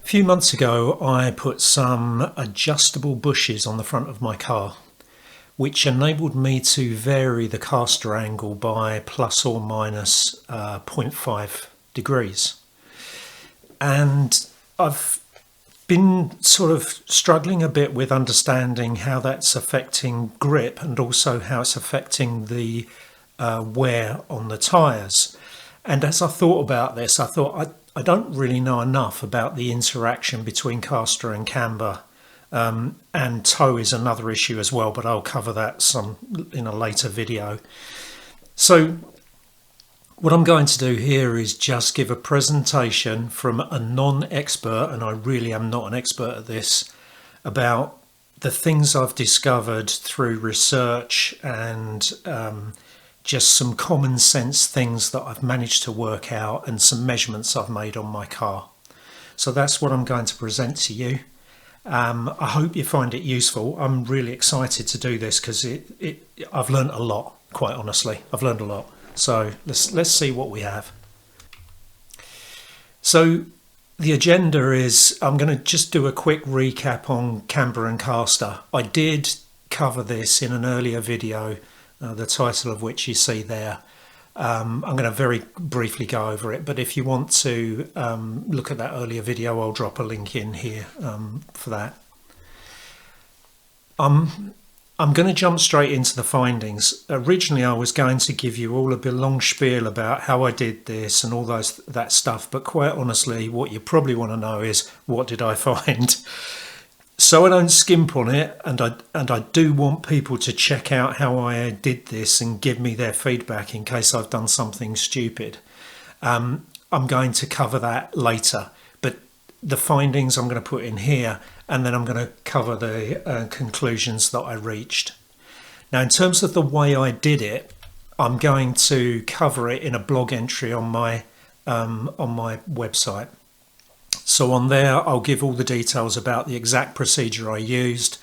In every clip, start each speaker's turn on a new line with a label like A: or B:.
A: few months ago, I put some adjustable bushes on the front of my car, which enabled me to vary the caster angle by plus or minus 0.5 degrees. And I've been sort of struggling a bit with understanding how that's affecting grip and also how it's affecting the wear on the tyres. And as I thought about this, I thought I don't really know enough about the interaction between caster and camber. And toe is another issue as well, but I'll cover that in a later video. So what I'm going to do here is just give a presentation from a non-expert, and I really am not an expert at this, about the things I've discovered through research and just some common sense things that I've managed to work out and some measurements I've made on my car. So that's what I'm going to present to you. I hope you find it useful. I'm really excited to do this because I've learned a lot, quite honestly. I've learned a lot. So let's see what we have. So the agenda is I'm going to just do a quick recap on camber and caster. I did cover this in an earlier video, the title of which you see there. I'm going to very briefly go over it, but if you want to look at that earlier video, I'll drop a link in here for that. I'm going to jump straight into the findings. Originally, I was going to give you all a long spiel about how I did this and all that stuff, but quite honestly, what you probably want to know is what did I find? So I don't skimp on it, and I do want people to check out how I did this and give me their feedback in case I've done something stupid. I'm going to cover that later, but the findings I'm going to put in here, and then I'm going to cover the conclusions that I reached. Now, in terms of the way I did it, I'm going to cover it in a blog entry on my website. So on there, I'll give all the details about the exact procedure I used,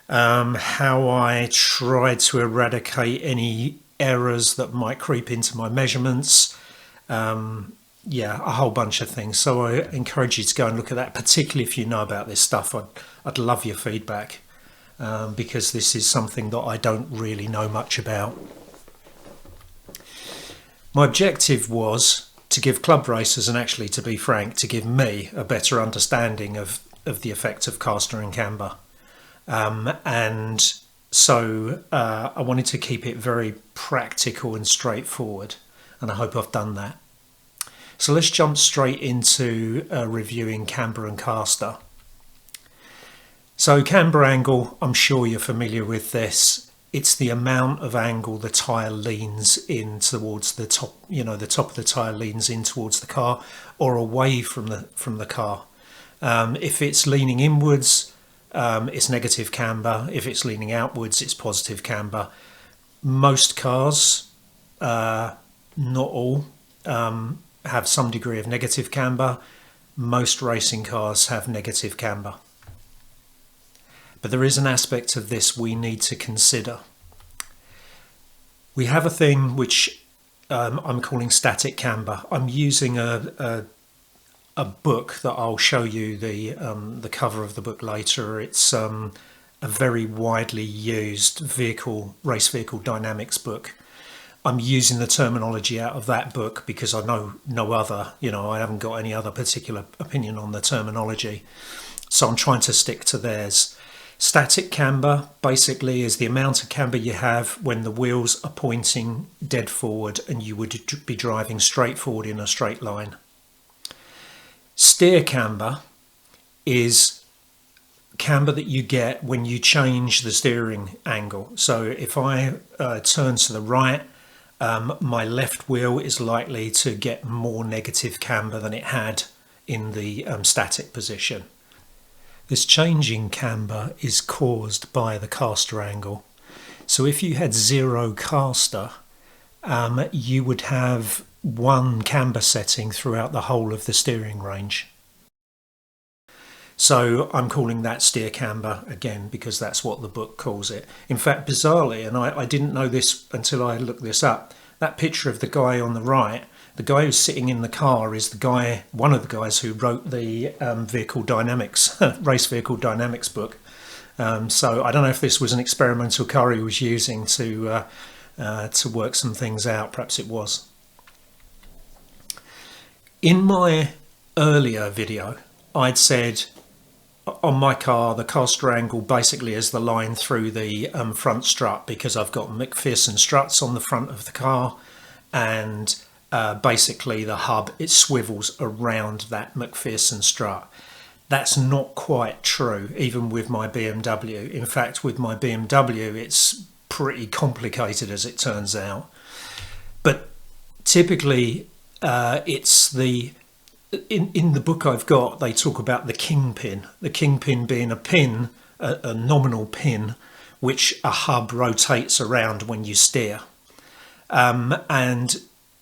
A: how I tried to eradicate any errors that might creep into my measurements. Yeah, a whole bunch of things. So I encourage you to go and look at that, particularly if you know about this stuff. I'd love your feedback because this is something that I don't really know much about. My objective was to give club racers, and actually, to be frank, to give me a better understanding of the effect of caster and camber. And so I wanted to keep it very practical and straightforward, and I hope I've done that. So let's jump straight into reviewing camber and caster. So camber angle, I'm sure you're familiar with this. It's the amount of angle the tyre leans in towards the top, the top of the tyre leans in towards the car or away from the car. If it's leaning inwards, it's negative camber. If it's leaning outwards, it's positive camber. Most cars, not all, have some degree of negative camber. Most racing cars have negative camber. But there is an aspect of this we need to consider. We have a thing which I'm calling static camber. I'm using a book that I'll show you the cover of the book later. It's a very widely used race vehicle dynamics book. I'm using the terminology out of that book because I know no other, I haven't got any other particular opinion on the terminology. So I'm trying to stick to theirs. Static camber basically is the amount of camber you have when the wheels are pointing dead forward and you would be driving straight forward in a straight line. Steer camber is camber that you get when you change the steering angle. So if I turn to the right, my left wheel is likely to get more negative camber than it had in the static position. This change in camber is caused by the caster angle. So if you had zero caster, you would have one camber setting throughout the whole of the steering range. So I'm calling that steer camber again because that's what the book calls it. In fact, bizarrely, and I didn't know this until I looked this up, that picture of the guy on the right, The guy who's sitting in the car is one of the guys who wrote the vehicle dynamics, race vehicle dynamics book. So I don't know if this was an experimental car he was using to work some things out. Perhaps it was. In my earlier video, I'd said on my car the Castor angle basically is the line through the front strut, because I've got MacPherson struts on the front of the car, and basically the hub, it swivels around that MacPherson strut. That's not quite true, even with my BMW. In fact, with my BMW, it's pretty complicated as it turns out. But typically, it's in the book I've got, they talk about the kingpin. The kingpin being a pin, a nominal pin, which a hub rotates around when you steer. And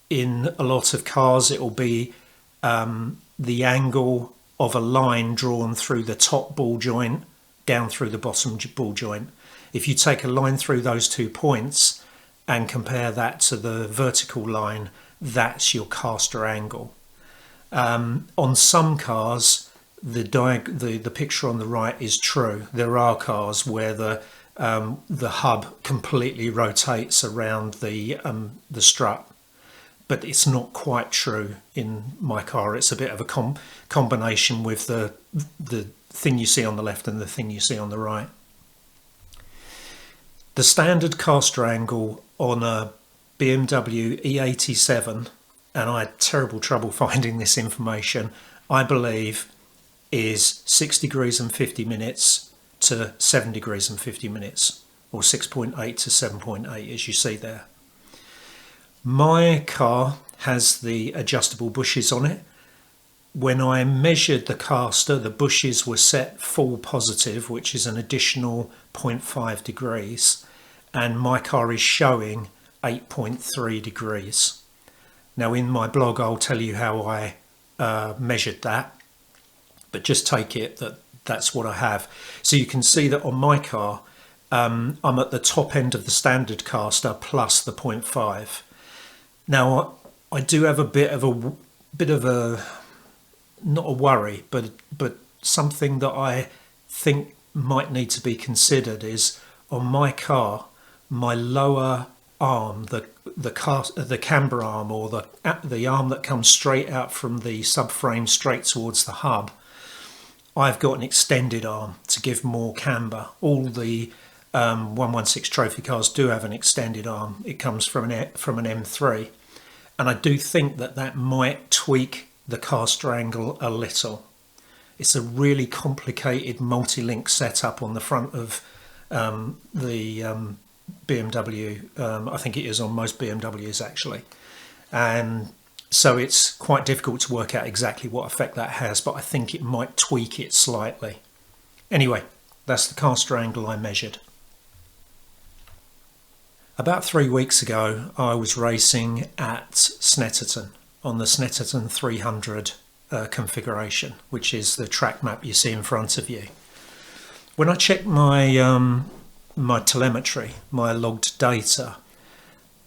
A: in a lot of cars, it will be the angle of a line drawn through the top ball joint down through the bottom ball joint. If you take a line through those 2 points and compare that to the vertical line, that's your Castor angle. On some cars, the picture on the right is true. There are cars where the hub completely rotates around the strut, but it's not quite true in my car. It's a bit of a combination with the thing you see on the left and the thing you see on the right. The standard Castor angle on a BMW E87, and I had terrible trouble finding this information, I believe is 6 degrees and 50 minutes to 7 degrees and 50 minutes, or 6.8 to 7.8 as you see there. My car has the adjustable bushes on it. When I measured the Castor, the bushes were set full positive, which is an additional 0.5 degrees, and my car is showing 8.3 degrees. Now in my blog I'll tell you how I measured that, but just take it that that's what I have. So you can see that on my car I'm at the top end of the standard Castor plus the 0.5. Now I do have a bit of a not a worry, but something that I think might need to be considered is on my car, my lower arm, the camber arm, or the arm that comes straight out from the subframe straight towards the hub, I've got an extended arm to give more camber. All the 116 trophy cars do have an extended arm. It comes from an M3, and I do think that might tweak the Castor angle a little. It's a really complicated multi-link setup on the front of the BMW. I think it is on most BMWs actually, and so it's quite difficult to work out exactly what effect that has, but I think it might tweak it slightly. Anyway, that's the Castor angle I measured. About 3 weeks ago I was racing at Snetterton on the Snetterton 300 configuration, which is the track map you see in front of you. When I checked my telemetry, my logged data,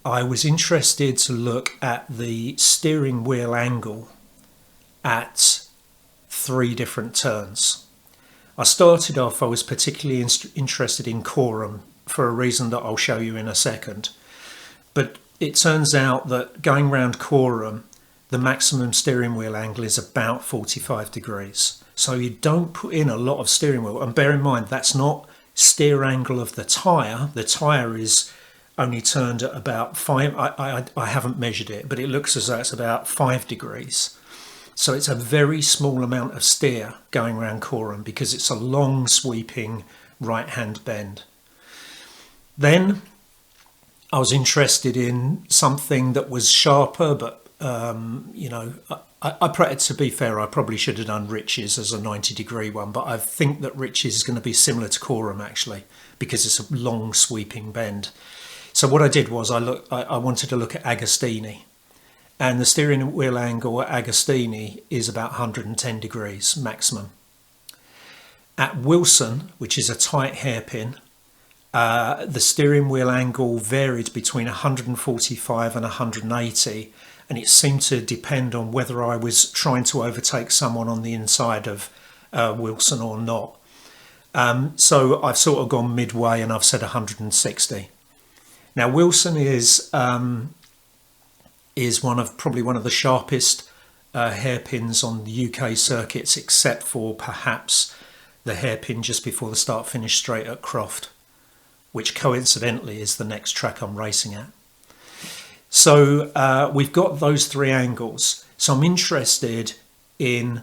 A: I was interested to look at the steering wheel angle at 3 different turns. I started off, I was particularly interested in Coram for a reason that I'll show you in a second. But it turns out that going round Coram, the maximum steering wheel angle is about 45 degrees. So you don't put in a lot of steering wheel. And bear in mind, that's not steer angle of the tyre. The tyre is only turned at about 5. I haven't measured it, but it looks as though it's about 5 degrees. So it's a very small amount of steer going around Coram because it's a long sweeping right hand bend. Then I was interested in something that was sharper, but you know, to be fair, I probably should have done Rich's as a 90-degree one, but I think that Rich's is going to be similar to Coram actually, because it's a long sweeping bend. So what I did was I wanted to look at Agostini, and the steering wheel angle at Agostini is about 110 degrees maximum. At Wilson, which is a tight hairpin, The steering wheel angle varied between 145 and 180, and it seemed to depend on whether I was trying to overtake someone on the inside of Wilson or not. So I've sort of gone midway and I've said 160. Now Wilson is probably one of the sharpest hairpins on the UK circuits, except for perhaps the hairpin just before the start-finish straight at Croft, which coincidentally is the next track I'm racing at. So we've got those three angles. So I'm interested in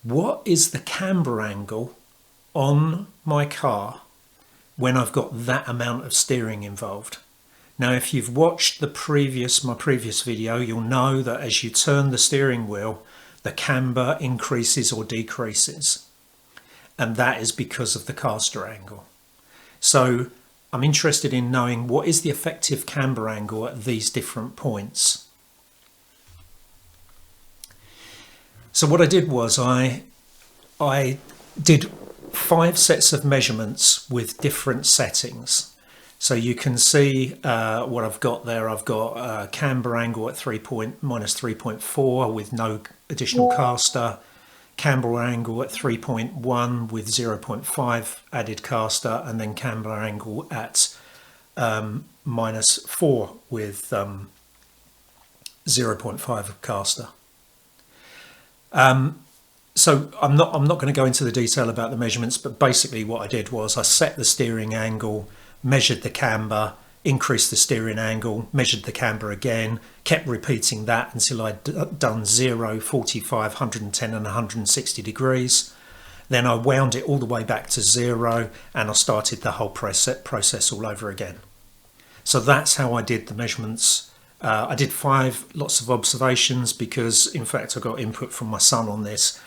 A: what is the camber angle on my car when I've got that amount of steering involved. Now, if you've watched my previous video, you'll know that as you turn the steering wheel, the camber increases or decreases. And that is because of the caster angle. So I'm interested in knowing what is the effective camber angle at these different points. So what I did was I did 5 sets of measurements with different settings. So you can see what I've got there. I've got a camber angle at -3.4 with no additional caster, camber angle at 3.1 with 0.5 added caster, and then camber angle at -4 with 0.5 of caster. So I'm not going to go into the detail about the measurements, but basically what I did was I set the steering angle, measured the camber, increased the steering angle, measured the camber again, kept repeating that until I'd done 0, 45, 110 and 160 degrees. Then I wound it all the way back to 0 and I started the whole process all over again. So that's how I did the measurements. I did 5 lots of observations because in fact I got input from my son on this.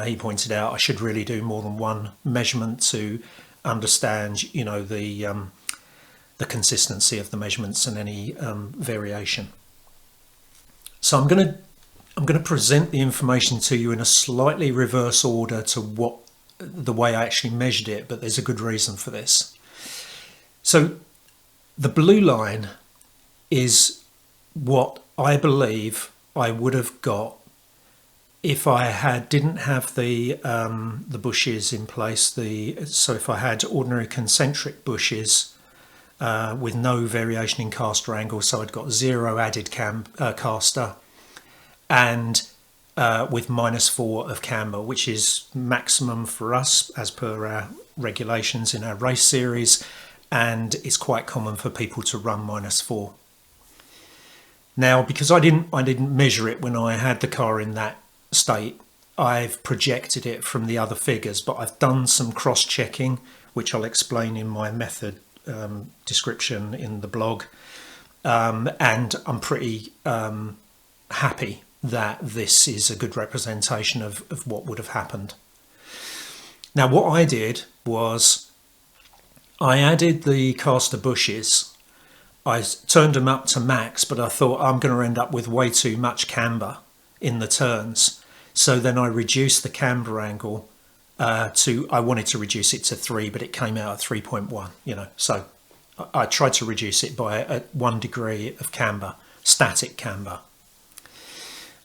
A: He pointed out I should really do more than one measurement to understand, you know, the consistency of the measurements and any variation. So I'm going to present the information to you in a slightly reverse order to the way I actually measured it, but there's a good reason for this. So the blue line is what I believe I would have got if I didn't have the bushes in place. So if I had ordinary concentric bushes with no variation in caster angle, so I'd got 0 added caster, and with -4 of camber, which is maximum for us as per our regulations in our race series, and it's quite common for people to run -4. Now, because I didn't measure it when I had the car in that state, I've projected it from the other figures, but I've done some cross-checking, which I'll explain in my method description in the blog, and I'm pretty happy that this is a good representation of what would have happened. Now, what I did was I added the caster bushes. I turned them up to max, but I thought I'm going to end up with way too much camber in the turns. So then I reduced the camber angle I wanted to reduce it to 3, but it came out at 3.1, you know. So I tried to reduce it by 1 degree of camber, static camber.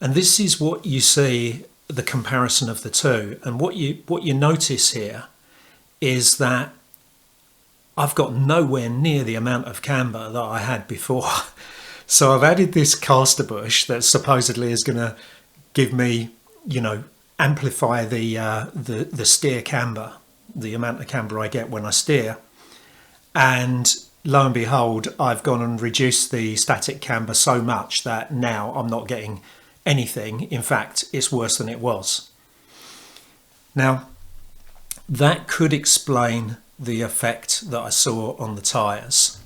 A: And this is what you see, the comparison of the two. And what you notice here is that I've got nowhere near the amount of camber that I had before. So I've added this caster bush that supposedly is going to give me, you know, amplify the steer camber, the amount of camber I get when I steer. And lo and behold, I've gone and reduced the static camber so much that now I'm not getting anything. In fact, it's worse than it was. Now, that could explain the effect that I saw on the tyres.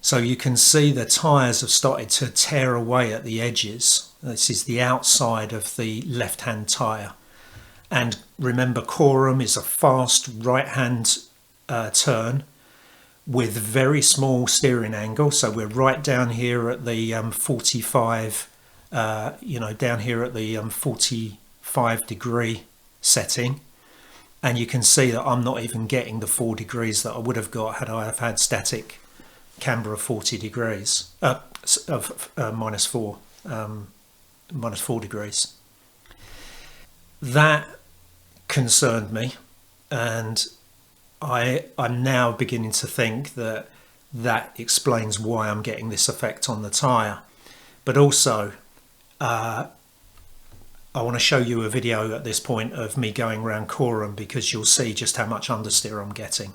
A: So you can see the tyres have started to tear away at the edges. This is the outside of the left-hand tyre. And remember, Coram is a fast right-hand turn with very small steering angle. So we're right down here at the 45, down here at the 45 degree setting. and you can see that I'm not even getting the 4 degrees that I would have got had I have had static camber of 40 degrees, of minus 4 degrees. That concerned me, and I'm now beginning to think that that explains why I'm getting this effect on the tyre. But also, I want to show you a video at this point of me going around Coram, because you'll see just how much understeer I'm getting.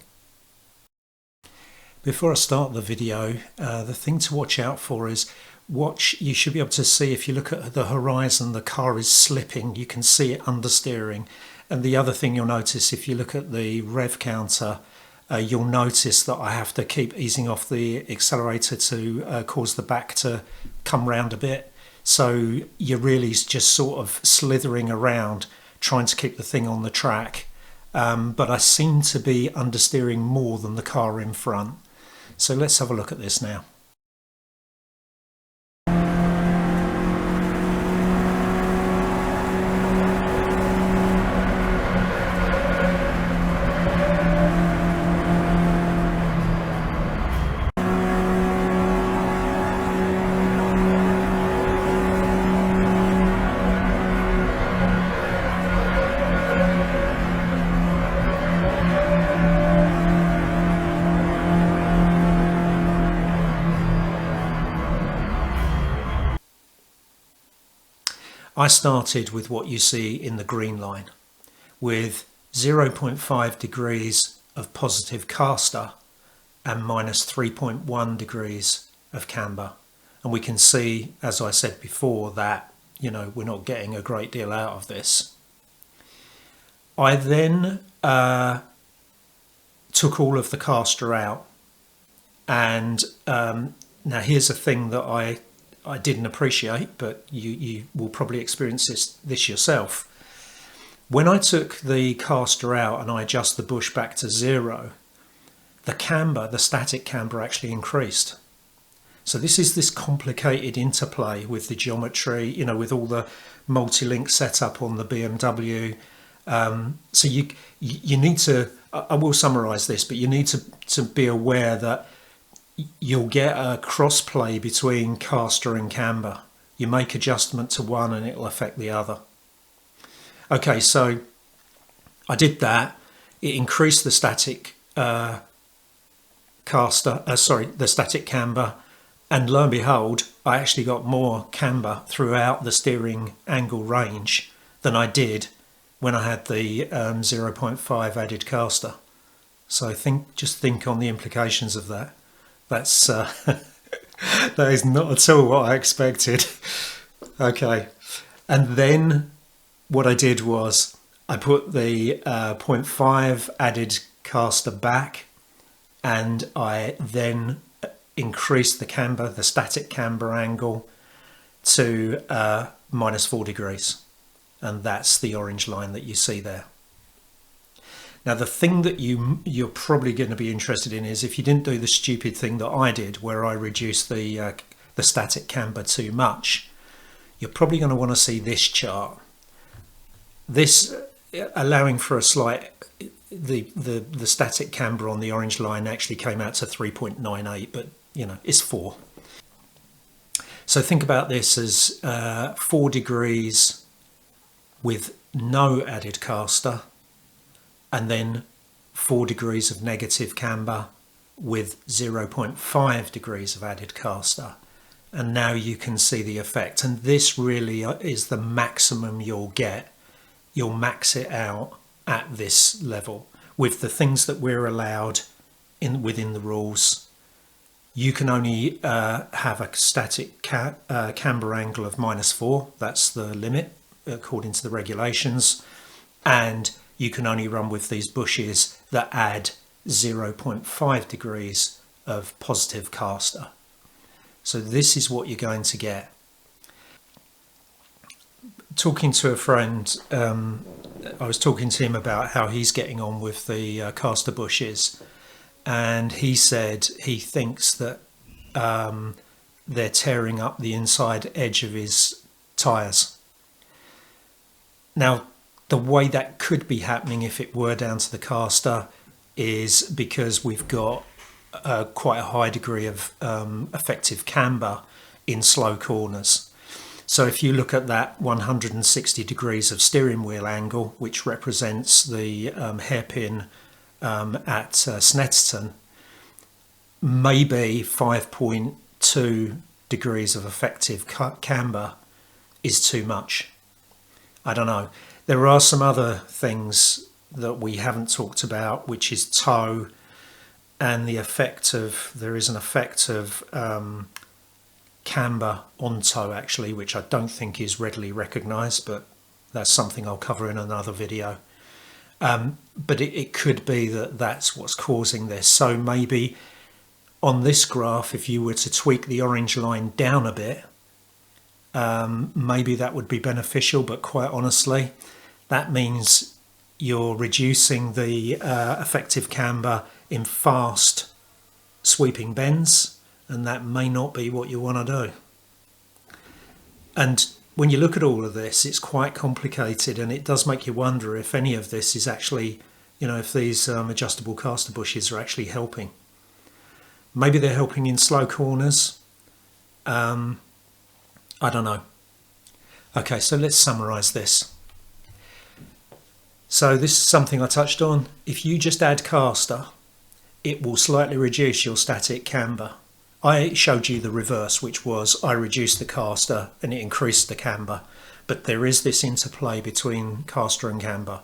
A: Before I start the video, the thing to watch out for is you should be able to see, if you look at the horizon, the car is slipping. You can see it understeering. And the other thing you'll notice, if you look at the rev counter, you'll notice that I have to keep easing off the accelerator to cause the back to come round a bit. So you're really just sort of slithering around trying to keep the thing on the track. But I seem to be understeering more than the car in front. So let's have a look at this now. I started with what you see in the green line, with 0.5 degrees of positive Castor and minus 3.1 degrees of Camber. And we can see, as I said before, that, you know, we're not getting a great deal out of this. I then took all of the Castor out, and now here's a thing that I didn't appreciate, but you will probably experience this yourself. When I took the Castor out and I adjust the bush back to 0, the camber, the static camber, actually increased. So this is this complicated interplay with the geometry, you know, with all the multi-link setup on the BMW. So you need to, I will summarize this, but you need to be aware that you'll get a cross-play between Castor and Camber. You make adjustment to one and it'll affect the other. Okay, so I did that. It increased the static the static camber, and lo and behold, I actually got more camber throughout the steering angle range than I did when I had the 0.5 added Castor. So just think on the implications of that. That's that is not at all what I expected. Okay, and then what I did was I put the 0.5 added Castor back, and I then increased the camber, the static camber angle, to minus 4 degrees, and that's the orange line that you see there. Now, the thing that you're probably going to be interested in is, if you didn't do the stupid thing that I did, where I reduced the static camber too much, you're probably going to want to see this chart. This, allowing for a slight, the static camber on the orange line actually came out to 3.98, but you know, it's 4. So think about this as 4 degrees with no added Castor, and then 4 degrees of negative camber with 0.5 degrees of added Castor. And now you can see the effect. And this really is the maximum you'll get. You'll max it out at this level with the things that we're allowed within the rules. You can only have a static camber angle of minus 4. That's the limit according to the regulations. And you can only run with these bushes that add 0.5 degrees of positive Castor. So this is what you're going to get. Talking to a friend, I was talking to him about how he's getting on with the Castor bushes, and he said he thinks that they're tearing up the inside edge of his tyres. Now, The way that could be happening if it were down to the caster is because we've got quite a high degree of effective camber in slow corners. So if you look at that 160 degrees of steering wheel angle, which represents the hairpin at Snetterton, maybe 5.2 degrees of effective camber is too much. I don't know. There are some other things that we haven't talked about, which is toe and the effect of, there is an effect of camber on toe actually, which I don't think is readily recognised, but that's something I'll cover in another video. But it could be that that's what's causing this. So maybe on this graph, if you were to tweak the orange line down a bit, maybe that would be beneficial, but quite honestly, that means you're reducing the effective camber in fast sweeping bends, and that may not be what you want to do. And when you look at all of this, it's quite complicated, and it does make you wonder if any of this is actually, if these adjustable caster bushes are actually helping. Maybe they're helping in slow corners. I don't know. Okay, so let's summarise this. So this is something I touched on. If you just add caster, it will slightly reduce your static camber. I showed you the reverse, which was I reduced the caster and it increased the camber. But there is this interplay between caster and camber.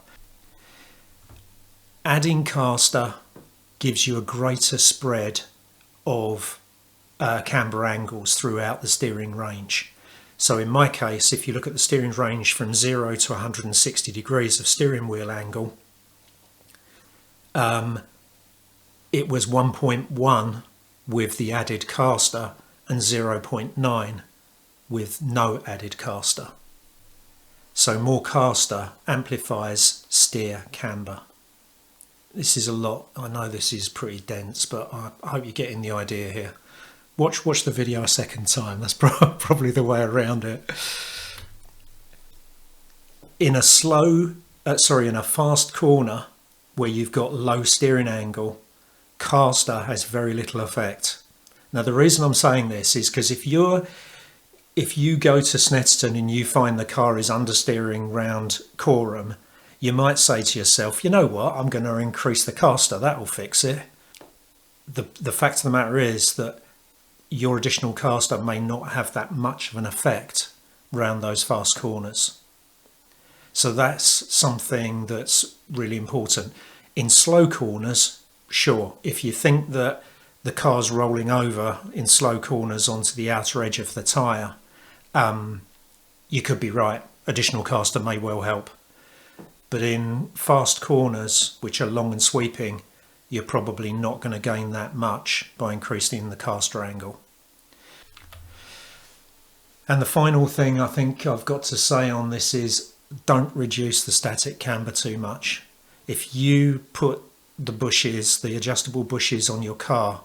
A: Adding caster gives you a greater spread of camber angles throughout the steering range. So in my case, if you look at the steering range from 0 to 160 degrees of steering wheel angle, it was 1.1 with the added caster and 0.9 with no added caster. So more caster amplifies steer camber. This is a lot. I know this is pretty dense, but I hope you're getting the idea here. Watch the video a second time. That's probably the way around it. In a fast corner where you've got low steering angle, caster has very little effect. Now the reason I'm saying this is because if you go to Snetterton and you find the car is understeering round Coram, you might say to yourself, you know what, I'm going to increase the caster, that'll fix it. The fact of the matter is that your additional caster may not have that much of an effect around those fast corners. So that's something that's really important. In slow corners, sure, if you think that the car's rolling over in slow corners onto the outer edge of the tyre, you could be right. Additional caster may well help. But in fast corners, which are long and sweeping, you're probably not going to gain that much by increasing the caster angle. And the final thing I think I've got to say on this is don't reduce the static camber too much. If you put the bushes, the adjustable bushes on your car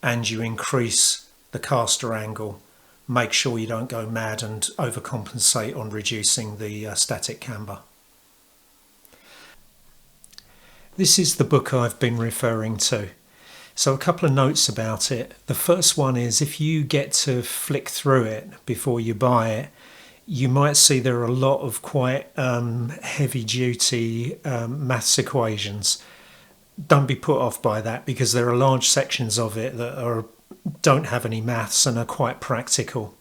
A: and you increase the caster angle, make sure you don't go mad and overcompensate on reducing the static camber. This is the book I've been referring to. So a couple of notes about it. The first one is if you get to flick through it before you buy it, you might see there are a lot of quite heavy duty maths equations. Don't be put off by that because there are large sections of it that don't have any maths and are quite practical.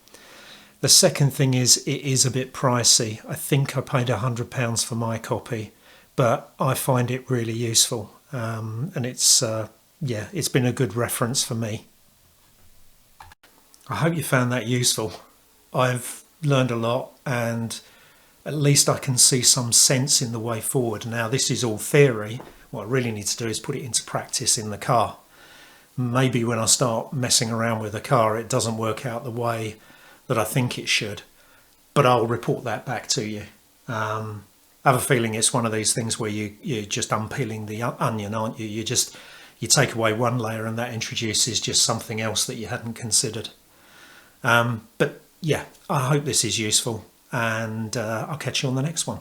A: The second thing is it is a bit pricey. I think I paid £100 for my copy, but I find it really useful, and it's been a good reference for me. I hope you found that useful. I've learned a lot, and at least I can see some sense in the way forward. Now this is all theory. What I really need to do is put it into practice in the car. Maybe when I start messing around with the car it doesn't work out the way that I think it should, but I'll report that back to you. I have a feeling it's one of these things where you're just unpeeling the onion, aren't you? You take away one layer and that introduces just something else that you hadn't considered. But yeah, I hope this is useful, and I'll catch you on the next one.